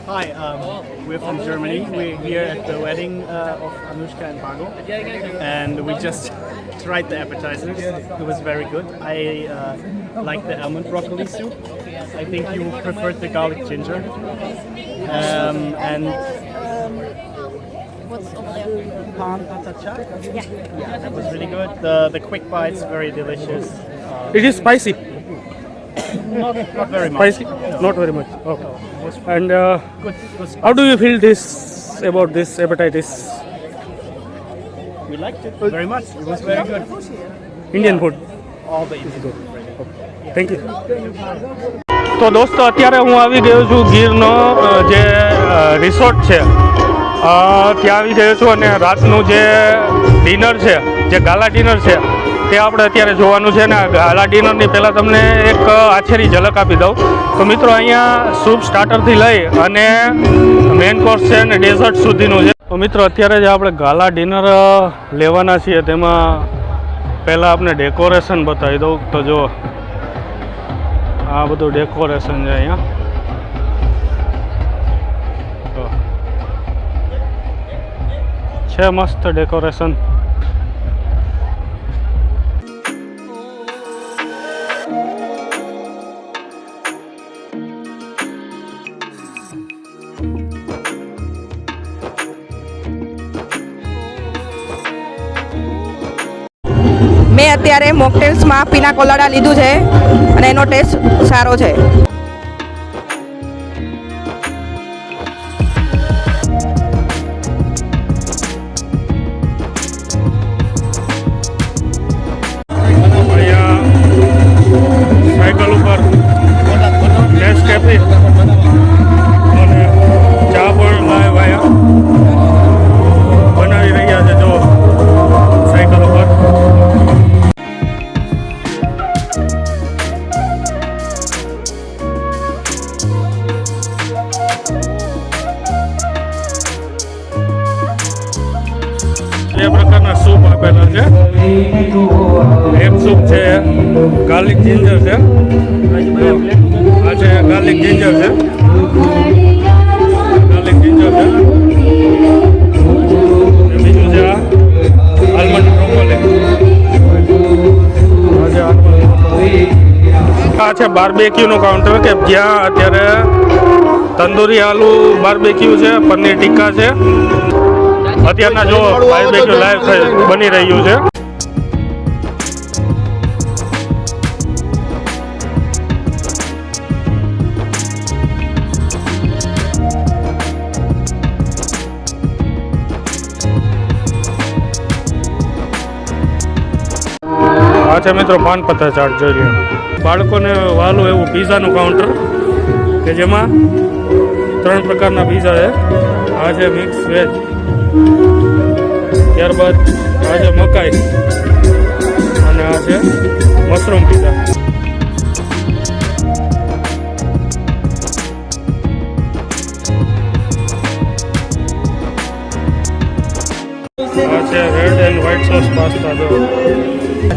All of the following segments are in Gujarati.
Hi, we're from Germany. We're here at the wedding of Anushka and Pago, and we just tried the appetizers. It was very good. I like the almond broccoli soup. I think you preferred the garlic ginger. And What's over there? pan patacha. Yeah. Yeah, that was really good. The quick bites, very delicious. It is spicy. Not very much. Spicy? Not very much. Okay. And Good. Good. how do you feel this about this hepatitis? We liked it very much. It was very good. Indian food. All the Indian. Thank you. તો દોસ્તો અત્યારે હું આવી ગયો છું ગીરનો જે રિસોર્ટ છે ત્યાં આવી ગયો છું અને રાતનું જે ડિનર છે જે ગાલા ડિનર છે તે આપણે અત્યારે જોવાનું છે ને ગાલા ડિનરની પહેલાં તમને એક આછેરી ઝલક આપી દઉં તો મિત્રો અહીંયા સૂપ સ્ટાર્ટરથી લઈ અને મેઇન કોર્સ છે અને ડેઝર્ટ સુધીનું છે તો મિત્રો અત્યારે જે આપણે ગાલા ડિનર લેવાના છીએ તેમાં પહેલાં આપણે ડેકોરેશન બતાવી દઉં તો જો આ બધું ડેકોરેશન છે અહીંયા તો છે મસ્ત ડેકોરેશન મેં અત્યારે મોકટેલ્સમાં પીના કોલાડા લીધું છે અને એનો ટેસ્ટ સારો છે. અહીંયા સાયકલ ઉપર નેસ કેફી અને ચા પણ લાઈવ અહીંયા બનાવી રહ્યા છે જો સાયકલ ઉપર બે પ્રકારના સૂપ આપેલા છે એક સૂપ છે ગાર્લિક જિંજર છે આ છે ગાર્લિક જિંજર છે ગાર્લિક જિંજર છે અને બીજું છે આ આલમંડ બ્રોકોલી આ છે આલમંડ આ છે બાર્બેક્યુનું કાઉન્ટર કે જ્યાં અત્યારે તંદૂરી આલુ બાર્બેક્યુ છે પનીર ટિક્કા છે અત્યારના જો બાર્બેક્યુ લાઈવ બની રહ્યું છે આ છે મિત્રો પાન પત્તા ચાટ જોઈ લો બાળકોને વાલું એવું પીઝાનું કાઉન્ટર કે જેમાં 3 પ્રકારના પીઝા છે આ છે મિક્સ વેજ ત્યારબાદ આ છે મકાઈ અને આ છે મશરૂમ પીઝા આ છે red and white sauce pasta જો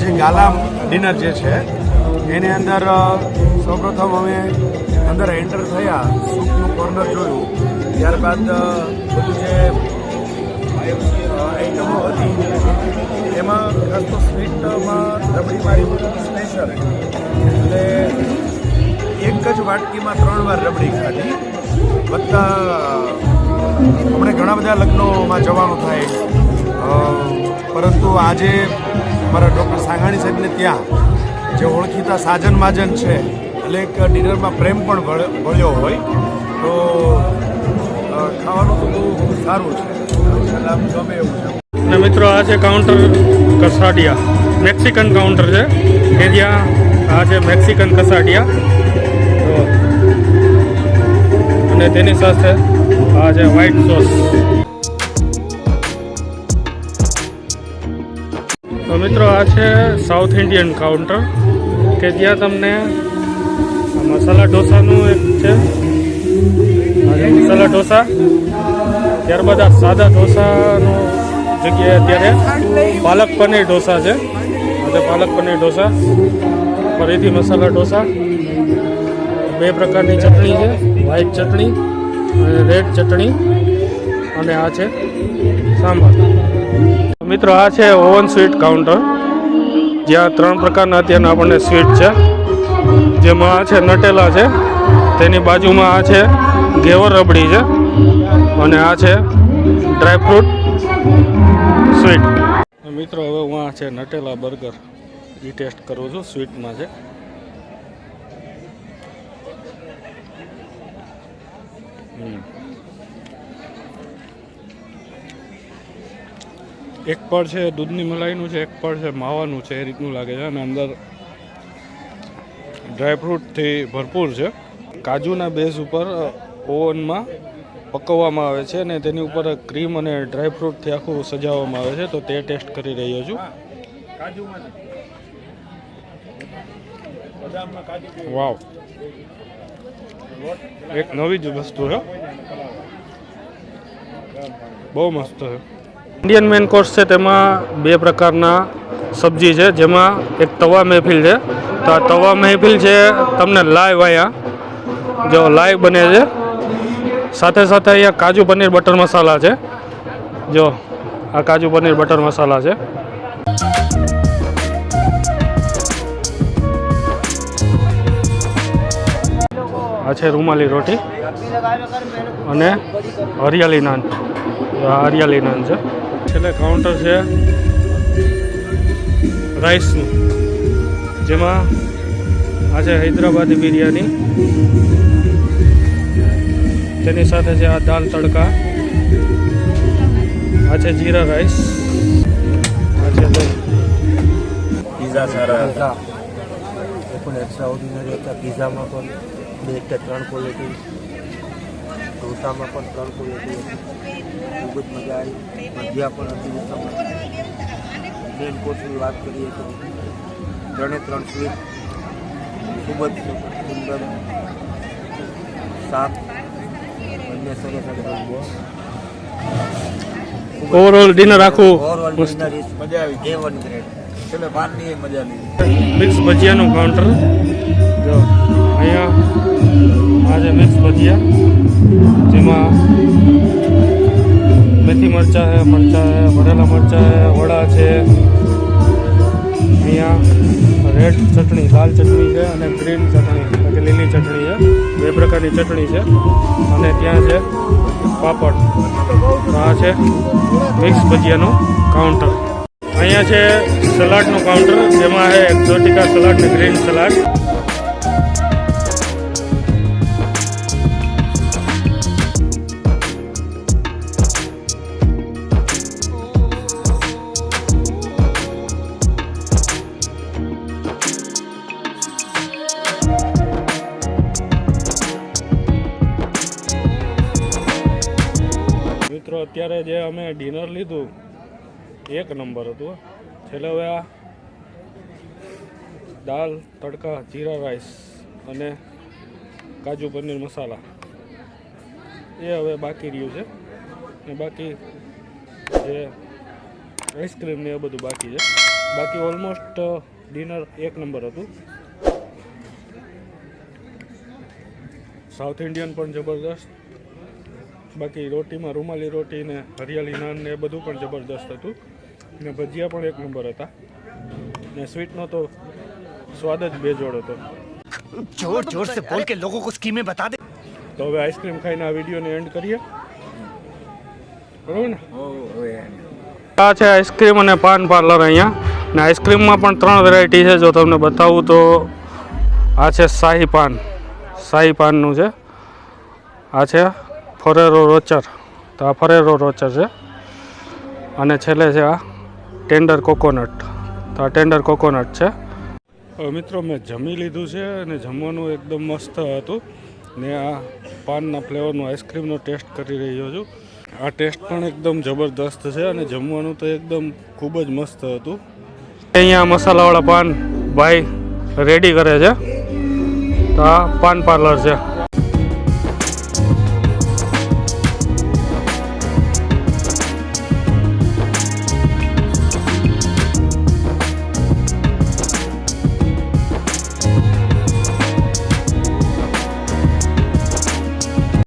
જે ગાલા ડિનર જે છે એની અંદર સૌપ્રથમ અમે અંદર એન્ટર થયા સૂપનું કોર્નર જોયું ત્યારબાદ બધું જે આઈટમો હતી એમાં ખાસ તો સ્વીટમાં રબડી મારી સ્પેશિયલ એટલે એક જ વાટકીમાં 3 વાર રબડી ખાધી વત્તા હમણાં ઘણા બધા લગ્નોમાં જવાનું થાય પરંતુ આજે અમારા ડૉક્ટર સાંઘાણી સાહેબને ત્યાં જે ઓળખીતા સાજન માજન છે એટલે એક ડિનરમાં પ્રેમ પણ ભળ્યો હોય તો ખાવાનું તો બહુ સારું છે એટલે આમ ગમે એવું છે. અને મિત્રો આ છે કાઉન્ટર કસાડિયા મેક્સિકન કાઉન્ટર છે કે જ્યાં આ છે મેક્સિકન કસાડિયા તો અને તેની સાથે આ છે વ્હાઇટ સોસ તો મિત્રો આ છે સાઉથ ઇન્ડિયન કાઉન્ટર કે જ્યાં તમને મસાલા ઢોસાનું એક છે મસાલા ઢોસા ત્યારબાદ આ સાદા ઢોસાનો જગ્યાએ અત્યારે પાલક પનીર ઢોસા છે અને પાલક પનીર ઢોસા ફરીથી મસાલા ઢોસા 2 પ્રકારની ચટણી છે વ્હાઈટ ચટણી અને રેડ ચટણી અને આ છે સાંભાર. મિત્રો આ છે ઓવન સ્વીટ કાઉન્ટર, જ્યાં 3 પ્રકારના અત્યારના આપણને સ્વીટ છે. જેમાં આ છે નટેલા છે, તેની બાજુમાં આ છે ઘેવર રબડી છે અને આ છે ડ્રાયફ્રૂટ સ્વીટ. મિત્રો હવે હું આ છે નટેલા બર્ગર એ ટેસ્ટ કરું છું, સ્વીટમાં છે. એક પડ છે દૂધની મલાઈનું છે, એક પડ છે માવાનું છે, એ રીતનું લાગે છે. અને અંદર ડ્રાયફ્રૂટથી ભરપૂર છે. કાજુના બેઝ ઉપર ઓવનમાં પકવવામાં આવે છે અને તેની ઉપર ક્રીમ અને ડ્રાયફ્રૂટથી આખું સજાવવામાં આવે છે. તો તે ટેસ્ટ કરી રહ્યો છું. વાવ, એક નવી જ વસ્તુ છે, બહુ મસ્ત છે. ઇન્ડિયન મેન કોર્સ છે, તેમાં 2 પ્રકારના સબ્જી છે, જેમાં એક તવા મહેફિલ છે. તો આ તવા મહેફિલ છે તમને લાઈવ અહીંયા જો લાઈવ બને છે. સાથે સાથે અહીંયા કાજુ પનીર બટર મસાલા છે. જો આ કાજુ પનીર બટર મસાલા છે. આ છે રૂમાલી રોટી અને હરિયાળી નાન. આ હરિયાળી નાન છે. છેલ્લે કાઉન્ટર છે રાઈસનું, જેમાં આ છે હૈદરાબાદી બિરયાની, તેની સાથે છે આ દાલ તડકા, આ છે જીરા રાઈસ, આ છે પીઝા સારા હતા, એ પણ એક્સ્ટ્રા ઓર્ડિનરી હતા. પીઝામાં પણ 2 કે 3 ક્વોલિટી, ઢોસામાં પણ 3 ક્વોલિટી હતી. ખૂબ જ મજા આવી. ભજીયા પણ હતી ઉત્તમ. મેન કોર્સની વાત કરીએ તો 3 સ્વીટ ખૂબ જ સુંદર, શાક બંને સરસ હતા. ઓવરઓલ ડિનર આખું ઓવરઓલ ડિનર ઇઝ મજા આવી. A1 grade. છેલ્લે બહારની મજા લીધી. મિક્સ ભજીયાનું કાઉન્ટર. જો અહીંયા આ છે મિક્સ ભજીયા, જેમાં મેથી મરચાં છે, ભરેલા મરચાં છે, વડા છે. અહીંયા રેડ ચટણી, લાલ ચટણી છે અને ગ્રીન ચટણી એટલે કે લીલી ચટણી છે. 2 પ્રકારની ચટણી છે અને ત્યાં છે પાપડ. આ છે મિક્સ ભજીયાનું કાઉન્ટર. અહીંયા છે સલાડનું કાઉન્ટર, જેમાં છે એક્ઝોટિકા સલાડ ને ગ્રીન સલાડ. મિત્રો અત્યારે જે અમે ડિનર લીધું 1 નંબર હતું. છેલ્લે હવે આ દાલ તડકા જીરા રાઈસ અને કાજુ પનીર મસાલા એ હવે બાકી રહ્યું છે. ને બાકી જે આઈસ્ક્રીમ ને એ બધું બાકી છે. બાકી ઓલમોસ્ટ ડિનર 1 નંબર હતું. સાઉથ ઇન્ડિયન પણ જબરદસ્ત. બાકી રોટીમાં રૂમાલી રોટી ને હરિયાળી નાન ને એ બધું પણ જબરદસ્ત હતું. ને ભજીયા પણ 1 નંબર હતા. ને સ્વીટનો તો સ્વાદ જ બેજોડ હતો. जोर जोर से बोल के लोगों को स्कीमें बता दे. તો હવે આઈસ્ક્રીમ ખાઈને આ વિડીયોને એન્ડ કરીએ, બરાબર ને? આ છે આઈસ્ક્રીમ અને પાન પાર્લર અહીંયા. ને આઈસ્ક્રીમમાં પણ 3 વેરાયટી છે. જો તમને બતાવું તો આ છે શાહી પાનનું છે. આ છે ફરેરો રોચર. તો આ ફરેરો રોચર છે. અને છેલ્લે છે આ ટેન્ડર કોકોનટ. તો આ ટેન્ડર કોકોનટ છે. હવે મિત્રો મેં જમી લીધું છે અને જમવાનું એકદમ મસ્ત હતું. ને આ પાનના ફ્લેવરનો આઈસ્ક્રીમનો ટેસ્ટ કરી રહ્યો છું. આ ટેસ્ટ પણ એકદમ જબરદસ્ત છે અને જમવાનું તો એકદમ ખૂબ જ મસ્ત હતું. અહીંયા મસાલાવાળા પાન ભાઈ રેડી કરે છે. તો આ પાન પાર્લર છે.